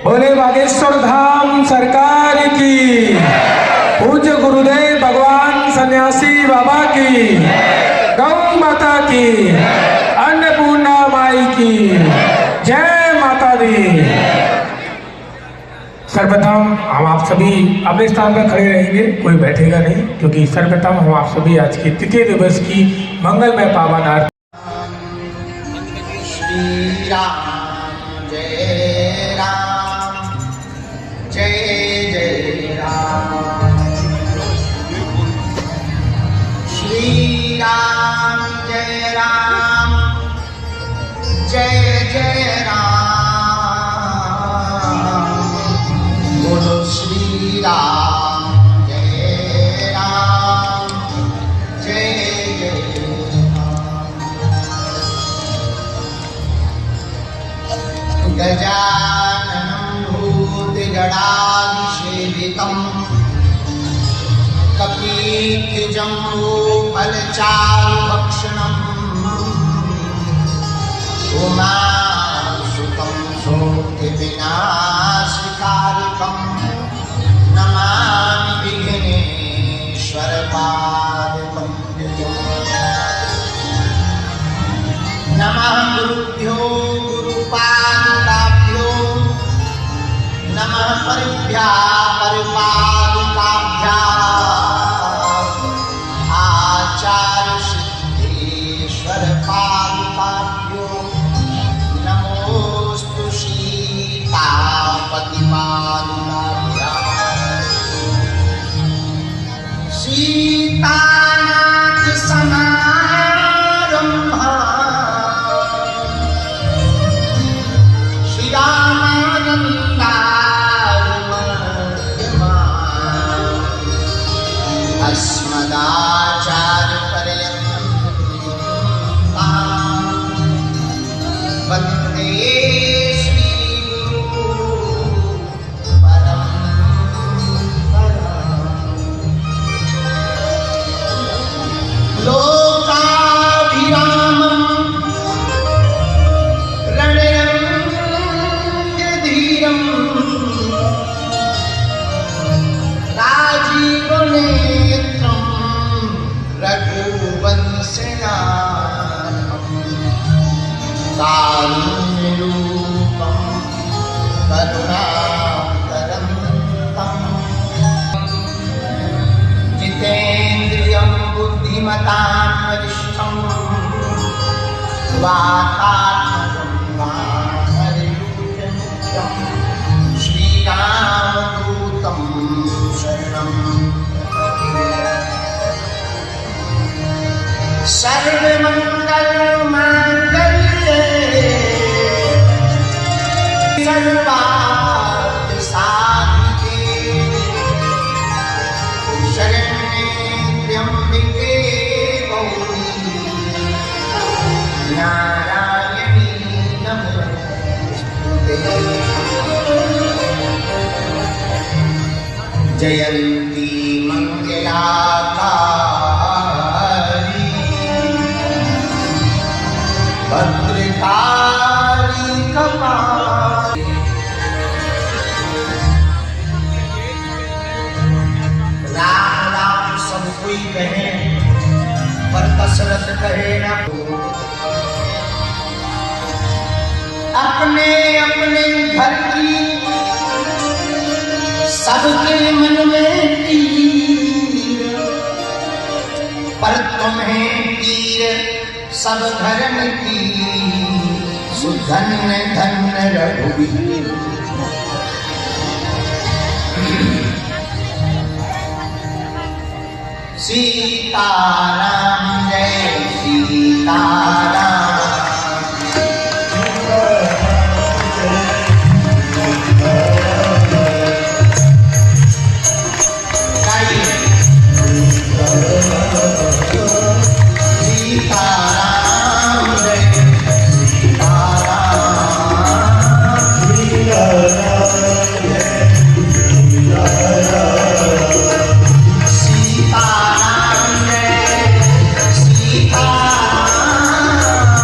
बोले बागेश्वर धाम सरकार की, पूज्य गुरुदेव भगवान सन्यासी बाबा की, गौ माता की, अन्नपूर्णा माई की जय माता दी। सर्वप्रथम हम आप सभी अपने स्थान पर खड़े रहेंगे, कोई बैठेगा नहीं, क्योंकि सर्वप्रथम हम आप सभी आज की तृतीय दिवस की मंगलमय पावन आरती। श्री राम जय राम जय जय राम, श्री राम जय राम जय जय राम, बोलो श्री राम जय राम जय जय राम। गजाननं भूतगणाधिसेवितं कपीत्यजम्बूफलचारुभक्षणम् उमासुतं शोकविनाशकारिकं नमामि विघ्नेश्वरपादपङ्कजम्। नमः गुरुभ्यो गुरुपादुकाभ्यो, नमः परिभ्याः परिपादुकाभ्याम्, आचार्यसिद्धेश्वर पादुकाभ्यो नमोस्तु सीतापतिपादुकाभ्याम्। सीतानाथ समारम्भा अस्मदाचार्यपर्यन्तां वन्दे श्रीगुरुं परम्पराम्। लोकाभिरामं रणरङ्गधीरं राजीवनेत्रं रघुवंशनाथं, कारुण्यरूपं करुणाकरं जितेन्द्रियं बुद्धिमतां वरिष्ठं वातात्मजं वानरयूथमुख्यं श्रीरामदूतं शरणं सर्वमङ्गलमाङ्गल्ये सर्वार्थसाधिके शरण्ये त्र्यम्बके गौरी नारायणी नमोस्तुते। जयन्ती मंगलाकारि भद्रकाली कपाली। राम राम सब कोई कहे, पर दशरथ कहे न। अपने अपने घर की सबके मन में तीर, पर तुम्हें तीर सब धर्म की, सुधन्य धन्य रघुवीर। सीताराम जय सीताराम, सीताराम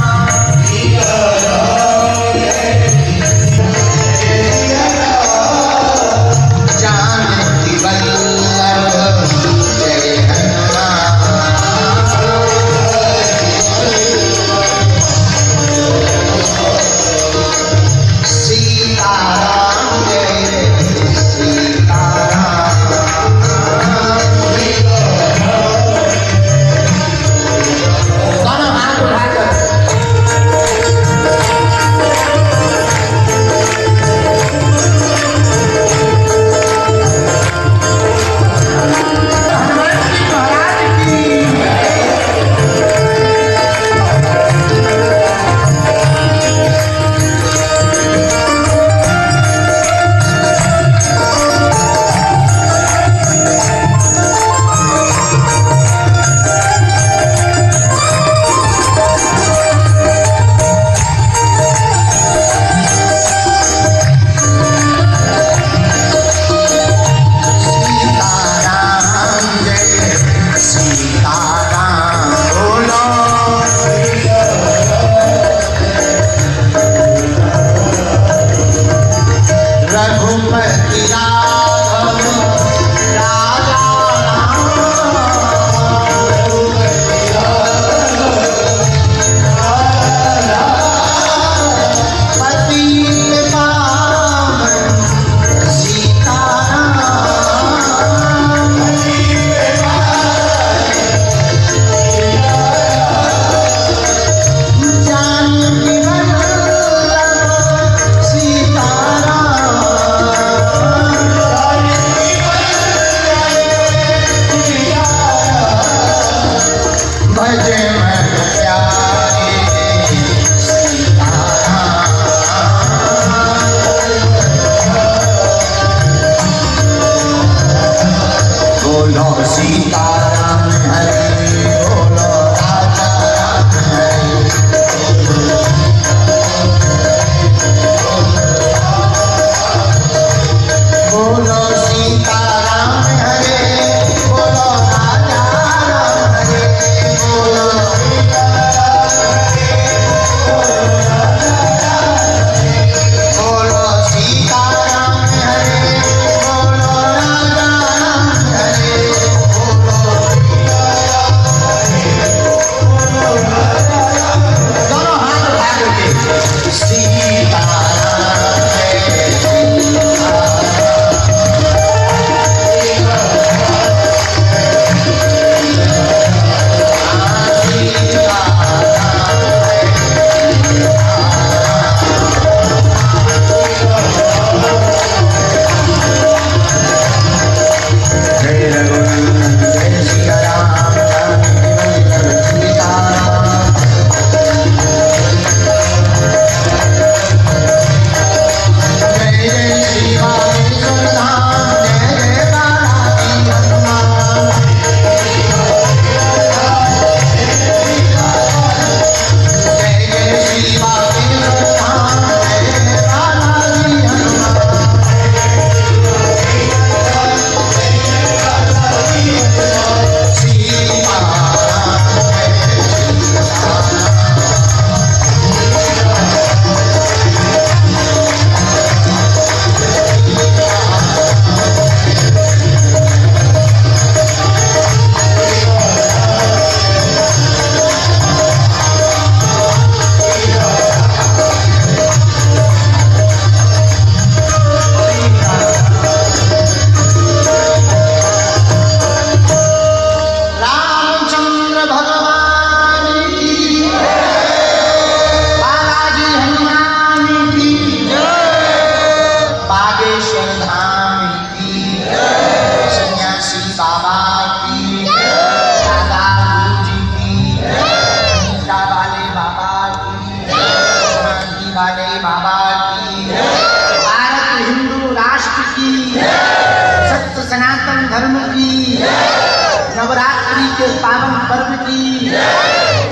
नवरात्रि के पावन पर्व की,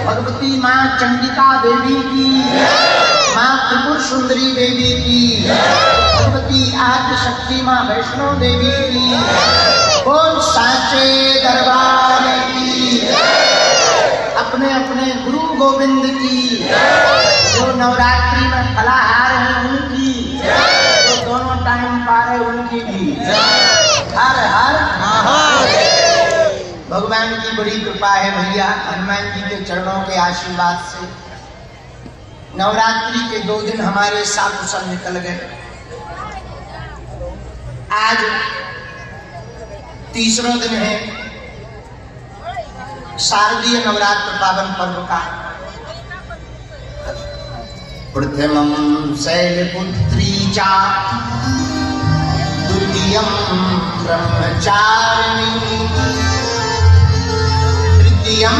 भगवती माँ चंडिका देवी की, माँ त्रिपुर सुंदरी देवी की, भगवती आद्य शक्ति माँ वैष्णो देवी की, बोल साचे दरबार की, अपने अपने गुरु गोविंद की, जो नवरात्रि में फलाहार है उनकी, जो दोनों टाइम पा रहे उनकी भी। हर हर भगवान की बड़ी कृपा है भैया, हनुमान जी के चरणों के आशीर्वाद से नवरात्रि के 2 दिन हमारे साकुशल निकल गए। आज तीसरा दिन है शारदीय नवरात्र पावन पर्व का। प्रथमं शैलपुत्री चा द्वितीयं ब्रह्मचारिणी तृतीयं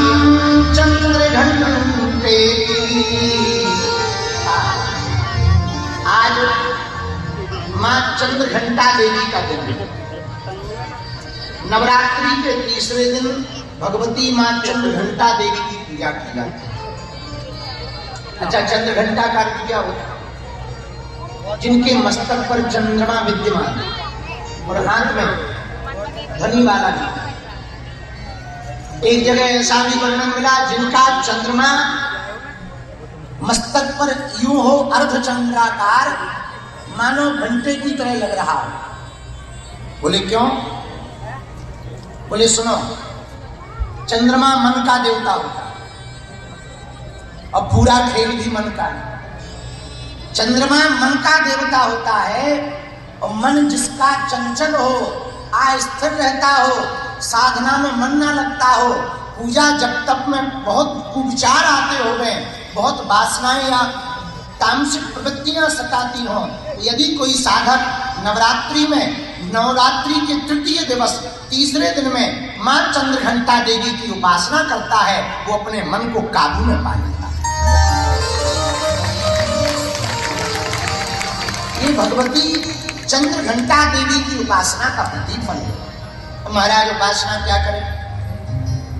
चंद्रघंटेति। आज मां चंद्रघंटा देवी का दिन है। नवरात्रि के तीसरे दिन भगवती मां चंद्रघंटा देवी की पूजा की जाती है। अच्छा, चंद्रघंटा का अर्थ क्या होता है? जिनके मस्तक पर चंद्रमा विद्यमान और हाथ में धनी वाला नहीं। एक जगह ऐसा भी वर्णन मिला जिनका चंद्रमा मस्तक पर यूं हो अर्धचंद्राकार, मानो घंटे की तरह लग रहा हो। बोले क्यों? बोले सुनो, चंद्रमा मन का देवता होता है और पूरा खेल भी मन का है। चंद्रमा मन का देवता होता है और मन जिसका चंचल हो, अस्थिर रहता हो, साधना में मन ना लगता हो, पूजा जप तप में बहुत कुविचार आते हो गए, बहुत वासनाएं या तामसिक प्रवृत्तियां सताती हो, यदि कोई साधक नवरात्रि में, नवरात्रि के तृतीय दिवस तीसरे दिन में मां चंद्रघंटा देवी की उपासना करता है, वो अपने मन को काबू में पा लेता है। ये भगवती चंद्रघंटा देवी की उपासना का प्रतिफल है। महाराज उपासना क्या करें?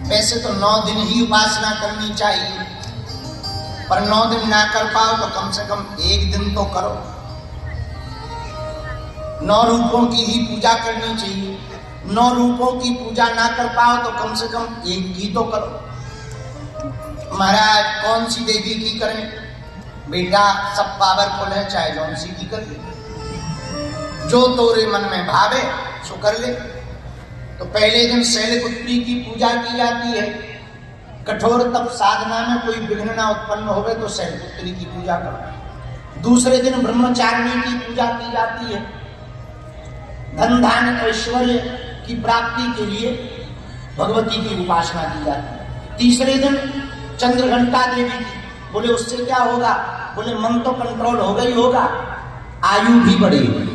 वैसे तो 9 दिन ही उपासना करनी चाहिए, पर 9 दिन ना कर पाओ तो कम से कम 1 दिन तो करो। 9 रूपों की ही पूजा करनी चाहिए। 9 रूपों की पूजा ना कर पाओ तो कम से कम 1 की तो करो। महाराज कौन सी देवी की करें? बेटा सब पावरफुल है, चाहे जौन सी की कर ले, जो तोरे मन में भावे सो कर ले। तो पहले दिन शैलपुत्री की पूजा की जाती है। कठोर तप साधना में कोई विघ्न ना उत्पन्न होवे तो शैलपुत्री की पूजा करो। दूसरे दिन ब्रह्मचारिणी की पूजा की जाती है। धन धान ऐश्वर्य की प्राप्ति के लिए भगवती की उपासना की जाती है। तीसरे दिन चंद्रघंटा देवी की। बोले उससे क्या होगा? बोले मन तो कंट्रोल हो गई होगा, आयु भी बढ़ेगी।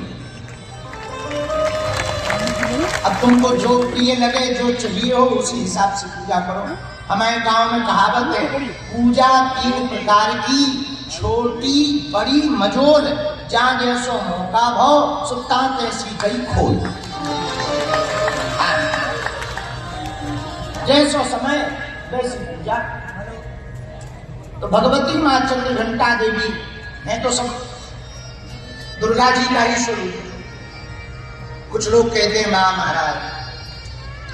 अब तुमको जो प्रिय लगे, जो चाहिए हो, उसी हिसाब से पूजा करो। हमारे गांव में कहावत है, पूजा 3 प्रकार की, छोटी बड़ी मझोल, जहां जैसो मौका भाव, सुता तैसी गई खोल। जैसो समय वैसी पूजा। तो भगवती मां चंद्रघंटा देवी है तो सब दुर्गा जी का ही स्वरूप। कुछ लोग कहते हैं मां महाराज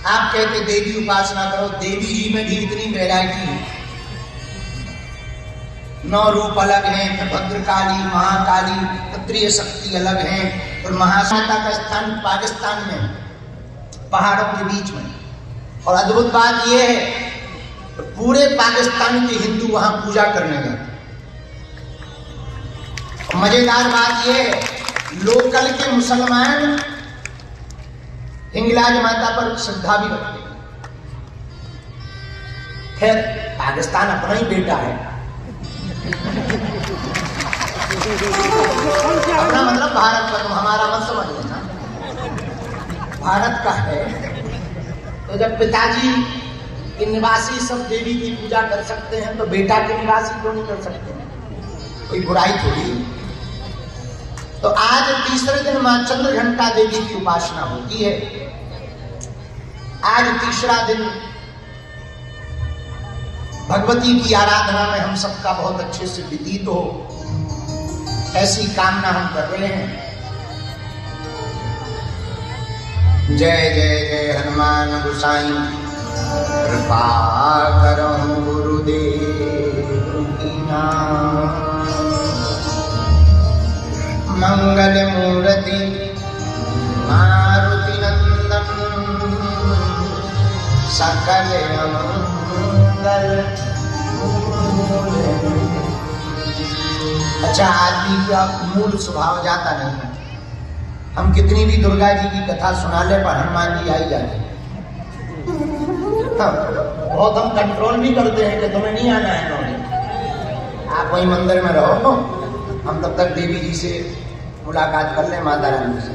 आप कहते देवी उपासना करो, देवी जी में भी इतनी वैरायटी है। 9 रूप अलग हैं, फिर भद्रकाली, महाकाली, क्षत्रिय शक्ति अलग हैं। और महामाता का स्थान पाकिस्तान में, पहाड़ों के बीच में। और अद्भुत बात यह है, पूरे पाकिस्तान के हिंदू वहां पूजा करने जाते। मजेदार बात यह है, लोकल के मुसलमान हिंगलाज माता पर श्रद्धा भी रखते हैं। खैर पाकिस्तान अपना ही बेटा है, अपना मतलब भारत का, तुम हमारा मत समझ लेना, भारत का है। तो जब पिताजी के निवासी सब देवी की पूजा कर सकते हैं तो बेटा के निवासी क्यों नहीं कर सकते? कोई बुराई थोड़ी। तो आज तीसरे दिन मां चंद्रघंटा देवी की उपासना होती है। आज तीसरा दिन भगवती की आराधना में हम सबका बहुत अच्छे से व्यतीत हो, ऐसी कामना हम कर रहे हैं। जय जय जय हनुमान गोसाई, कृपा करो गुरुदेव की नाम। मंगल मूर्ति मारुति नंदन, सकल मंगल। अच्छा, आदमी का मूल स्वभाव जाता नहीं है। हम कितनी भी दुर्गा जी की कथा सुना ले पर हनुमान जी आई जाते। बहुत हम कंट्रोल भी करते हैं कि तुम्हें नहीं आना है नौने, आप वही मंदिर में रहो, हम तब तक देवी जी से मुलाकात कर ले, माता रानी से।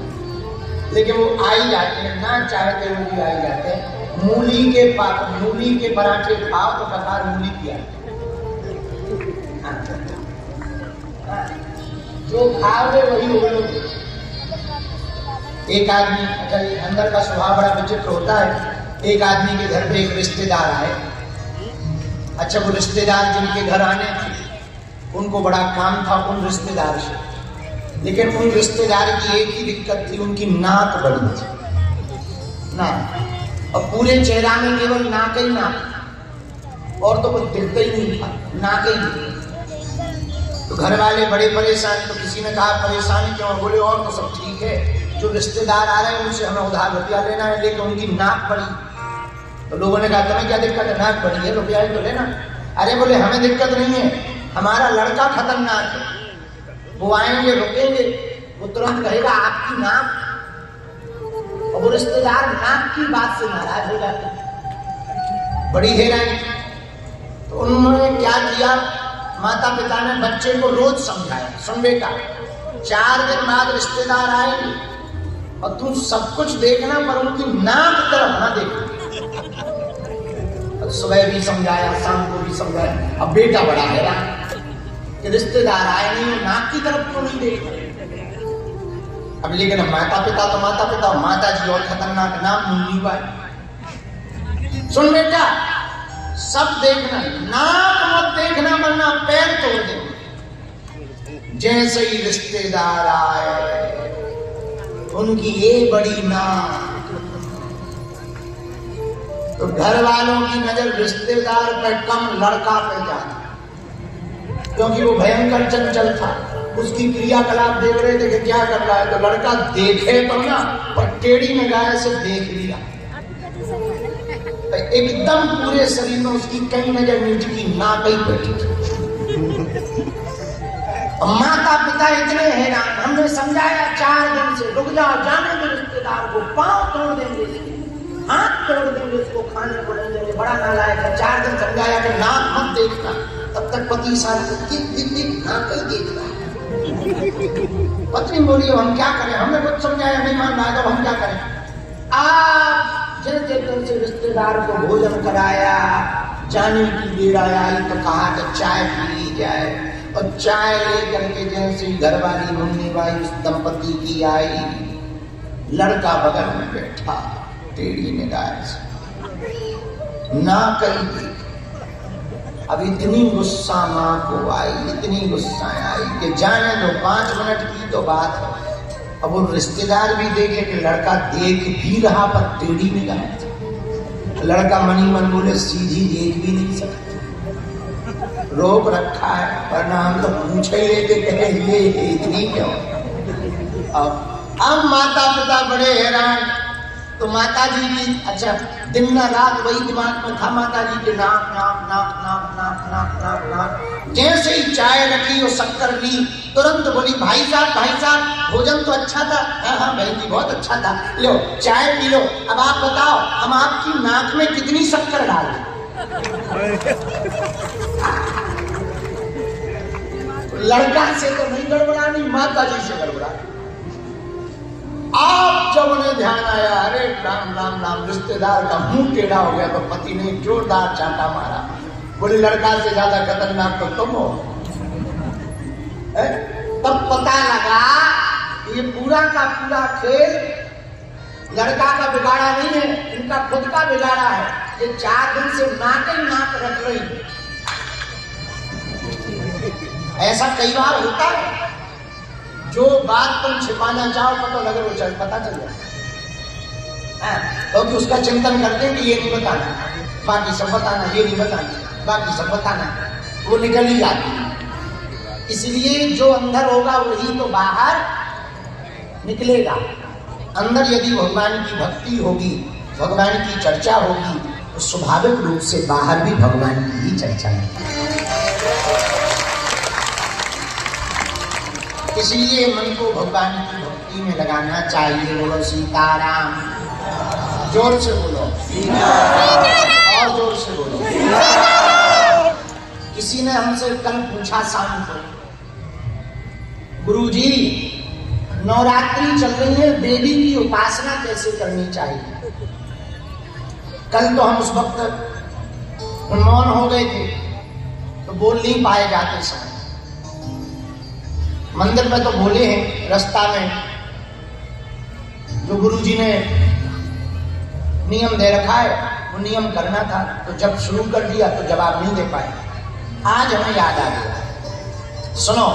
लेकिन वो आ ही जाते हैं, ना चाहते हुए भी आ ही जाते हैं। मूली के पराठे खाओ तो कसार मूली किया, जो खाओगे वही उगलोगे। एक आदमी, अच्छा अंदर का स्वभाव बड़ा विचित्र होता है। एक आदमी के घर पे एक रिश्तेदार आए। अच्छा, वो रिश्तेदार जिनके घर आने थे उनको बड़ा काम था उन रिश्तेदार से, लेकिन उन रिश्तेदार की एक ही दिक्कत थी, उनकी नाक बड़ी थी, नाक, और पूरे चेहरा में केवल नाक ही नाक, और तो कुछ दिखता ही नहीं था, नाक ही नहीं। तो घर वाले बड़े परेशान। तो किसी ने कहा परेशानी क्यों? बोले और तो सब ठीक है, जो रिश्तेदार आ रहे हैं उनसे हमें उधार रुपया लेना है, लेकिन उनकी नाक बड़ी। तो लोगों ने कहा तुम्हें क्या दिक्कत है? नाक बड़ी है, रुपया ही तो लेना। अरे बोले हमें दिक्कत नहीं है, हमारा लड़का खतरनाक है, वो आएंगे रुकेंगे, वो तुरंत कहेगा आपकी नाक, और वो रिश्तेदार नाक की बात से नाराज हो जाते। बड़ी हैरानी। तो उन्होंने क्या किया, माता पिता ने बच्चे को रोज समझाया, सुन बेटा 4 दिन बाद रिश्तेदार आएंगे और तू सब कुछ देखना पर उनकी नाक तरफ ना देखना। सुबह भी समझाया, शाम को भी समझाया। अब बेटा बड़ा हैरान कि रिश्तेदार आए नहीं, नाक की तरफ क्यों नहीं देखना। अब लेकिन माता पिता तो माता पिता, माता जी और खतरनाक, नाम मुन्नी बाई। सुन बेटा सब देखना, नाक मत देखना वरना पैर तोड़ देंगे। जैसे ही रिश्तेदार आए उनकी ये बड़ी नाक, तो घर वालों की नजर रिश्तेदार पे कम लड़का पे जाती, क्योंकि वो भयंकर चंचल था। उसकी क्रियाकलाप देख रहे थे कि क्या कर रहा है। तो लड़का देखे तो ना, पर टेढ़ी निगाह से देख लिया, एकदम पूरे शरीर में उसकी कई नजर नीचे की नाक ही बैठी थी। माता पिता इतने हैरान, हमने समझाया 4 दिन से, रुक जाओ, जाने दो रिश्तेदार को, पांव तोड़ देंगे, हाथ तोड़ देंगे, उसको खाने को नहीं देंगे, बड़ा नालायक है। 4 दिन समझाया कि नाक मत देखना, तब तक पति साल नाक ही देखना। पत्नी बोली हम क्या करें, हमने कुछ समझाया नहीं मान रहा, तो हम क्या करें। आप जैसे तैसे रिश्तेदार को भोजन कराया, जाने की बेर आई तो कहा कि चाय पी ली जाए, और चाय लेकर के जैसे घर वाली मुन्नी बाई उस दंपति की आई, लड़का बगल में बैठा टेढ़ी निगाह से, ना कहीं देख। अब इतनी गुस्सा मां को आई, इतनी गुस्सा आई कि जाने दो 5 मिनट की तो बात है। अब वो रिश्तेदार भी देखे कि लड़का देख भी रहा पर टेढ़ी निगाह से। लड़का मनी मन बोले सीधी देख भी नहीं सकते, रोक रखा है, वरना हम तो पूछ ही लेते कहे ये इतनी क्यों। अब माता पिता बड़े हैरान। तो माता जी की, अच्छा दिन न रात वही दिमाग में था माता जी के, नाक नाक नाक नाक नाक नाक नाक नाक। जैसे ही चाय रखी और शक्कर ली, तुरंत बोली भाई साहब भोजन तो अच्छा था। हाँ बहन जी बहुत अच्छा था, लो चाय पी लो। अब आप बताओ हम आपकी नाक में कितनी शक्कर डाल दें। लड़का से तो नहीं गड़बड़ानी, माता जी से गड़बड़ा। आप जब उन्हें ध्यान आया, अरे राम राम राम, रिश्तेदार का मुंह टेढ़ा हो गया, तो पति ने जोरदार चांटा मारा। बोले लड़का से ज्यादा खतरनाक तो तुम हो। तब पता लगा ये पूरा का पूरा खेल लड़का का बिगाड़ा नहीं है, इनका खुद का बिगाड़ा है। ये 4 दिन से नाक ही नाक रख रही, ऐसा कई बार होता है, जो बात तुम छिपाना चाहो पता लगे वो पता चल जाए, क्योंकि उसका चिंतन करते हैं कि ये नहीं बताना, बाकी सब बताना, ये नहीं बताना, बाकी सब बताना, वो निकल ही जाती है। इसलिए जो अंदर होगा वही तो बाहर निकलेगा। अंदर यदि भगवान की भक्ति होगी, भगवान की चर्चा होगी, तो स्वाभाविक रूप से बाहर भी भगवान की ही चर्चा होगी। इसलिए मन को भगवान की भक्ति में लगाना चाहिए। बोलो सीताराम, जोर से बोलो, और जोर से बोलो। किसी ने हमसे कल पूछा शाम को, गुरुजी नवरात्रि चल रही है, देवी की उपासना कैसे करनी चाहिए? कल तो हम उस वक्त मौन हो गए थे, तो बोल नहीं पाए जाते समय। मंदिर में तो बोले हैं, रास्ता में जो गुरुजी ने नियम दे रखा है वो नियम करना था, तो जब शुरू कर दिया तो जवाब नहीं दे पाए। आज हमें याद आ गया। सुनो,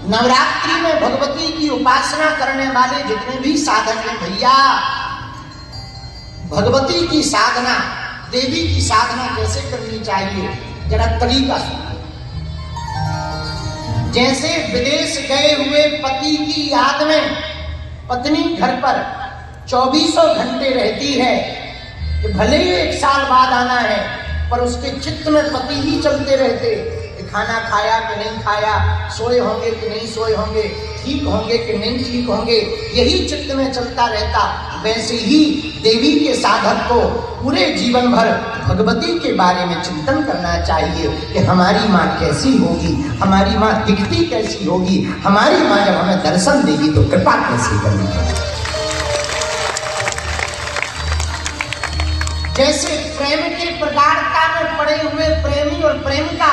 नवरात्रि में भगवती की उपासना करने वाले जितने भी साधक हैं भैया, भगवती की साधना, देवी की साधना कैसे करनी चाहिए जरा तरीका सुनो। जैसे विदेश गए हुए पति की याद में पत्नी घर पर 24 घंटे रहती है, कि भले ही 1 साल बाद आना है, पर उसके चित्त में पति ही चलते रहते, कि खाना खाया कि नहीं खाया, सोए होंगे कि नहीं सोए होंगे, ठीक होंगे कि नहीं ठीक होंगे, यही चित्त में चलता रहता। वैसे ही देवी के साधक को पूरे जीवन भर भगवती के बारे में चिंतन करना चाहिए कि हमारी माँ कैसी होगी, हमारी माँ दिखती कैसी होगी, हमारी माँ जब हमें दर्शन देगी तो कृपा कैसे करेगी। जैसे प्रेम के प्रगाढ़ता में पड़े हुए प्रेमी और प्रेमिका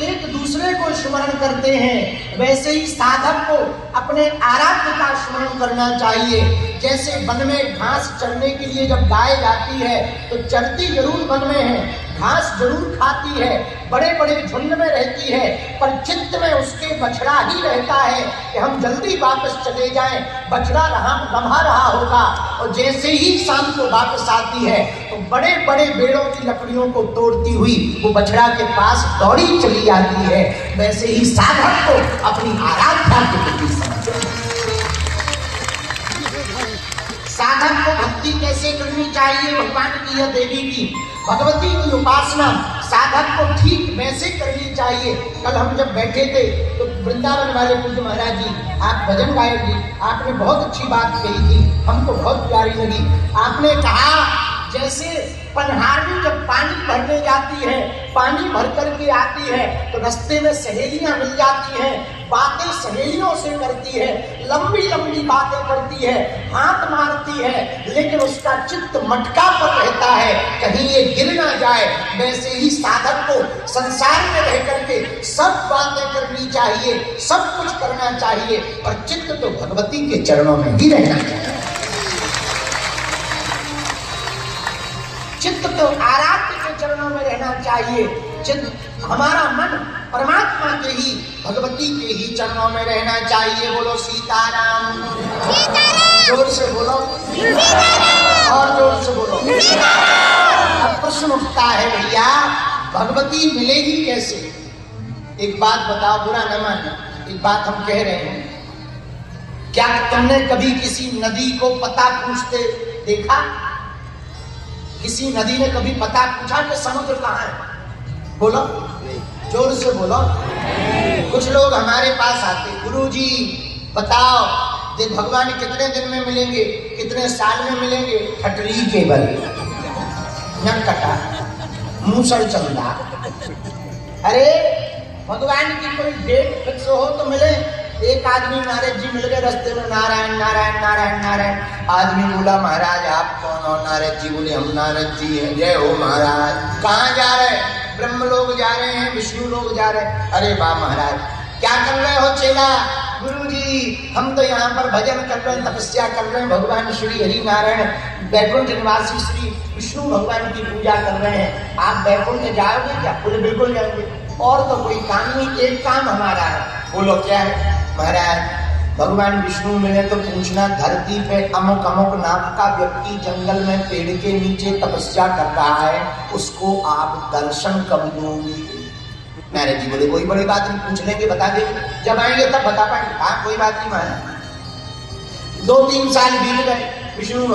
एक दूसरे को स्मरण करते हैं, वैसे ही साधक को अपने आराध्य का स्मरण करना चाहिए। जैसे वन में घास चरने के लिए जब गाय जाती है तो चरती जरूर वन में है, घास जरूर खाती है, बड़े बड़े झुंड में रहती है, पर चित्त में उसके बछड़ा ही रहता है कि हम जल्दी वापस चले जाएं, बछड़ा लम्हा रहा होगा। और जैसे ही शाम को वापस आती है तो बड़े बड़े पेड़ों की लकड़ियों को तोड़ती हुई वो बछड़ा के पास दौड़ी चली जाती है। वैसे ही साधक को अपनी आराधना के प्रति साधक को भक्ति कैसे करनी चाहिए, भगवान की या देवी की भगवती की उपासना साधक को ठीक वैसे करनी चाहिए। कल हम जब बैठे थे तो वृंदावन वाले पूज्य महाराज जी, आप भजन गायक जी, आपने बहुत अच्छी बात कही थी, हमको बहुत प्यारी लगी। आपने कहा जैसे पनहार में जब पानी भरने जाती है, पानी भर करके आती है तो रास्ते में सहेलियां मिल जाती हैं, बातें सहेलियों से करती है, लंबी लंबी बातें करती है, हाथ मारती है, लेकिन उसका चित्त मटका पर रहता है, कहीं ये गिर ना जाए। वैसे ही साधक को संसार में रह करके सब बातें करनी चाहिए, सब कुछ करना चाहिए, और चित्त तो भगवती के चरणों में ही रहना चाहिए। चित्त तो आराध्य के चरणों में रहना चाहिए। चित्त हमारा मन परमात्मा के ही, भगवती के ही चरणों में रहना चाहिए। बोलो सीताराम, जोर से बोलो, और जोर से बोलो। अब प्रश्न उठता है भैया, भगवती मिलेगी कैसे? एक बात बताओ, बुरा न मानना, एक बात हम कह रहे हैं, क्या तुमने कभी किसी नदी को पता पूछते देखा? किसी नदी ने कभी पता पूछा कि समुद्र कहाँ है? बोलो, जोर से बोलो। कुछ लोग हमारे पास आते, गुरुजी बताओ दे भगवान कितने दिन में मिलेंगे, कितने साल में मिलेंगे? खटरी के बल नकटा मूसर चंदा। अरे भगवान की कोई डेट फिक्स हो तो मिले। एक आदमी नारद जी मिल गए रास्ते में, नारायण नारायण नारायण नारायण। आदमी बोला महाराज आप कौन हो? नारद जी बोले हम नारद जी हैं। जय हो महाराज। कहाँ जा रहे? ब्रह्म लोग जा रहे हैं, विष्णु लोग जा रहे हैं। अरे वाह महाराज, क्या कर रहे हो चेला? गुरुजी हम तो यहाँ पर भजन कर रहे हैं, तपस्या कर रहे हैं, भगवान श्री हरि नारायण बैकुंठ निवासी श्री विष्णु भगवान की पूजा कर रहे हैं। आप बैकुंठ जाओगे क्या? बोले बिल्कुल जाएंगे। और तो कोई काम नहीं, एक काम हमारा है। बोलो क्या है? महाराज भगवान विष्णु मिले तो पूछना, धरती पे अमुक अमुक नाम का व्यक्ति जंगल में पेड़ के नीचे तपस्या कर रहा है, उसको आप दर्शन कब दोगे? नारद जी बोले कोई बड़ी बात नहीं, पूछ लेंगे बता देंगे, जब आएंगे तब बता पाएंगे। हाँ कोई बात नहीं महाराज। 2-3 साल बीत गए, विष्णु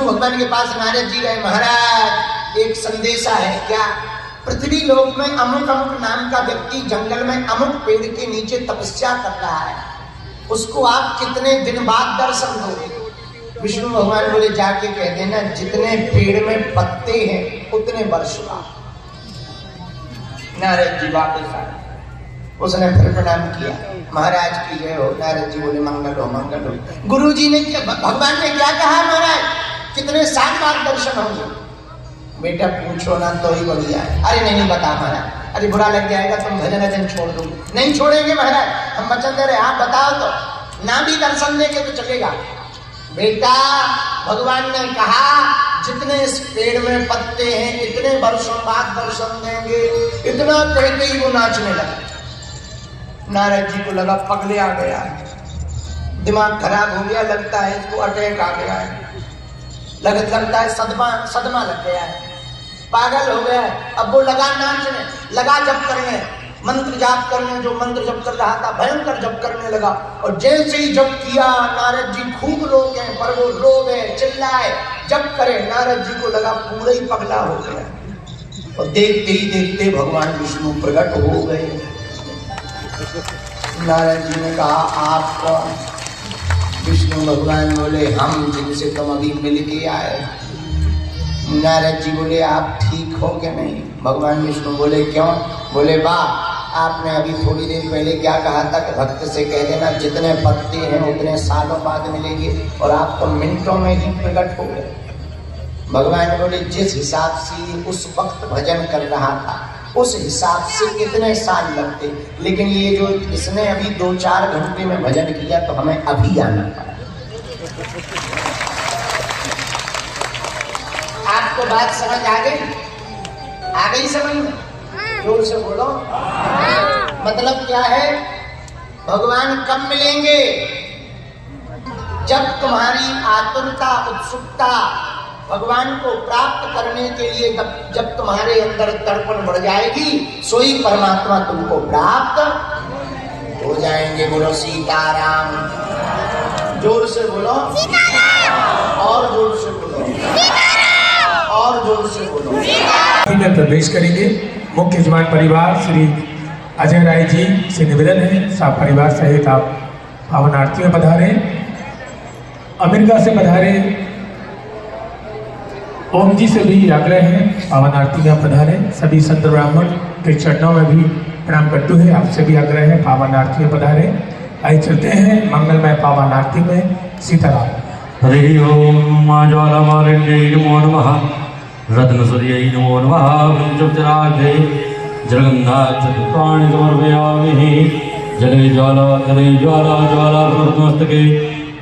भगवान के पास नारद जी गए। महाराज एक संदेशा है, क्या? पृथ्वी लोक में अमुक अमुक नाम का व्यक्ति जंगल में अमुक पेड़ के नीचे तपस्या कर रहा है, उसको आप कितने दिन बाद दर्शन दोगे? विष्णु भगवान बोले जाके कह देना, जितने पेड़ में पत्ते हैं उतने वर्ष बाद। नारद जी वापस आए, उसने फिर प्रणाम किया, महाराज की जय हो। नारद जी बोले मंगल हो मंगल हो। गुरु जी ने क्या, भगवान ने क्या कहा? महाराज कितने साल बाद दर्शन होंगे? बेटा पूछो ना तो ही बढ़िया है। अरे नहीं बता महाराज, अरे बुरा लग जाएगा, तुम भजन भजन छोड़ दो। नहीं छोड़ेंगे महाराज, हम वचन दे रहे, आप बताओ तो, ना भी दर्शन देंगे तो चलेगा। बेटा भगवान ने कहा जितने इस पेड़ में पत्ते हैं इतने वर्षों बाद दर्शन देंगे। इतना कहते ही वो नाचने लगा। नारद जी को लगा पगले आ गया, दिमाग खराब हो गया, लगता है इसको अटैक आ गया है, लगता है सदमा लग गया है, पागल हो गया है। अब वो लगा नाचने, लगा जप करने, मंत्र जाप करने, जो मंत्र जप कर रहा था भयंकर जप करने लगा। और जैसे ही जप किया नारद जी खूब रोके, पर वो रोवे चिल्लाए जप करे, नारद जी को लगा पूरा ही पगला हो गया। और देखते ही देखते भगवान विष्णु प्रकट हो गए। नारद जी ने कहा आप कौन? विष्णु भगवान बोले हम जिनसे तुम अभी मिल के आए। नारद जी बोले आप ठीक हो क्या? नहीं। भगवान विष्णु बोले क्यों? बोले वाह, आपने अभी थोड़ी देर पहले क्या कहा था कि भक्त से कह देना जितने पत्ते हैं उतने सालों बाद मिलेंगे, और आप तो मिनटों में ही प्रकट हो गए। भगवान बोले जिस हिसाब से उस वक्त भजन कर रहा था उस हिसाब से कितने साल लगते, लेकिन ये जो इसने अभी 2-4 घंटे में भजन किया तो हमें अभी आना पड़ा। आपको बात समझ आ गई? आ गई समझ में? जोर से बोलो। मतलब क्या है? भगवान कब मिलेंगे? जब तुम्हारी आतुरता उत्सुकता भगवान को प्राप्त करने के लिए, जब तुम्हारे अंदर तड़पण बढ़ जाएगी, सोई परमात्मा तुमको प्राप्त हो जाएंगे। बोलो सीताराम। जोर से बोलो, और जोर से बोलो, और जोर से बोलो। में प्रवेश करेंगे मुख्य यजमान परिवार श्री अजय राय जी से निवेदन है सब परिवार सहित आप पावन आरती में पधारे। अमेरिका से पधारे ओम जी से भी आग्रह है पावन आरती में पधारे। सभी संत ब्राह्मण के चरणों में भी प्रणाम करते हुए आपसे भी आग्रह है पावन आरती में पधारे। आइए चलते हैं मंगलमय पावन आरती में। सीताराम। हरि ओम मां ज्वाला मालिन्यै नमो नमः, रत्न सूर्यै नमो नमः, पंचोपचारायै जलगंधा चतुर्पाणि समर्पयामि। जले ज्वाला तले ज्वाला ज्वाला सर्वमस्तके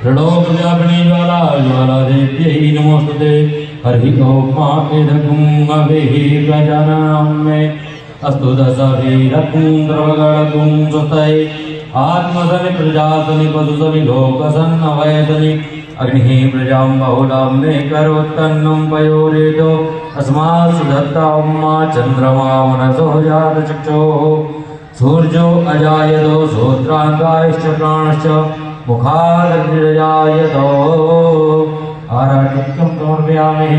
ऋणोपव्यापिनी ज्वाला ज्वाला देव्यै नमोस्तुते। हरि ओम मा एधगुं अवेहि प्रजानामे अस्तु दशभिरत्न द्रवगणगुं स्वस्तये आत्मसनि प्रजासनि पशुसनि लोकसन्न वयसनि अग्निः प्रजां बहुलां मे करोत्तन्नं पयोरेतो अस्मात् सुदत्तां मा चन्द्रमा मनसो जातचक्षुः सूर्यो अजायतो श्रोत्राङ्गाश्च प्राणश्च मुखादग्निरजायतो आराधिक्यं समर्पयामि।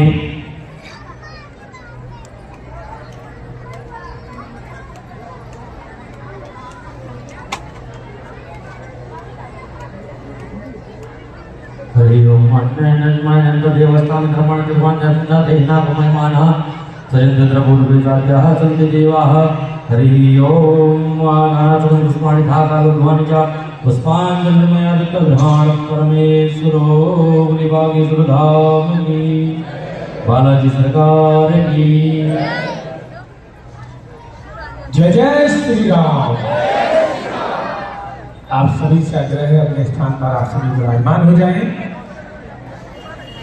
हरि ओम देवस्थान क्रमण निर्माण सरिन्द्रपूर्विकाद्याः सन्ति देवाः। हरि ओम पुष्पाणि धाकालुध्वानि च पुष्पाञ्जलिमयादित्यग्रहाण परमेश्वरो निवागीसुरधामनि बालाजी सरकार की जय जय श्री राम। आप सभी से आग्रह है अपने स्थान पर आप सभी विराजमान हो जाएं।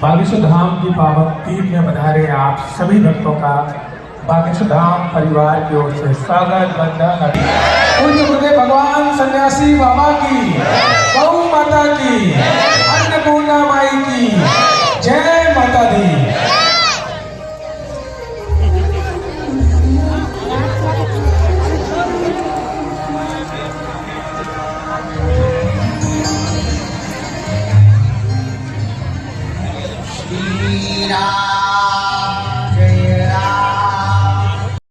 बागेश्वर धाम की पावन तीर्थ में पधारे आप सभी भक्तों का भाग्यश्री धाम परिवार की ओर से स्वागत वंदन। पूज्य गुरुदेव भगवान सन्यासी बाबा की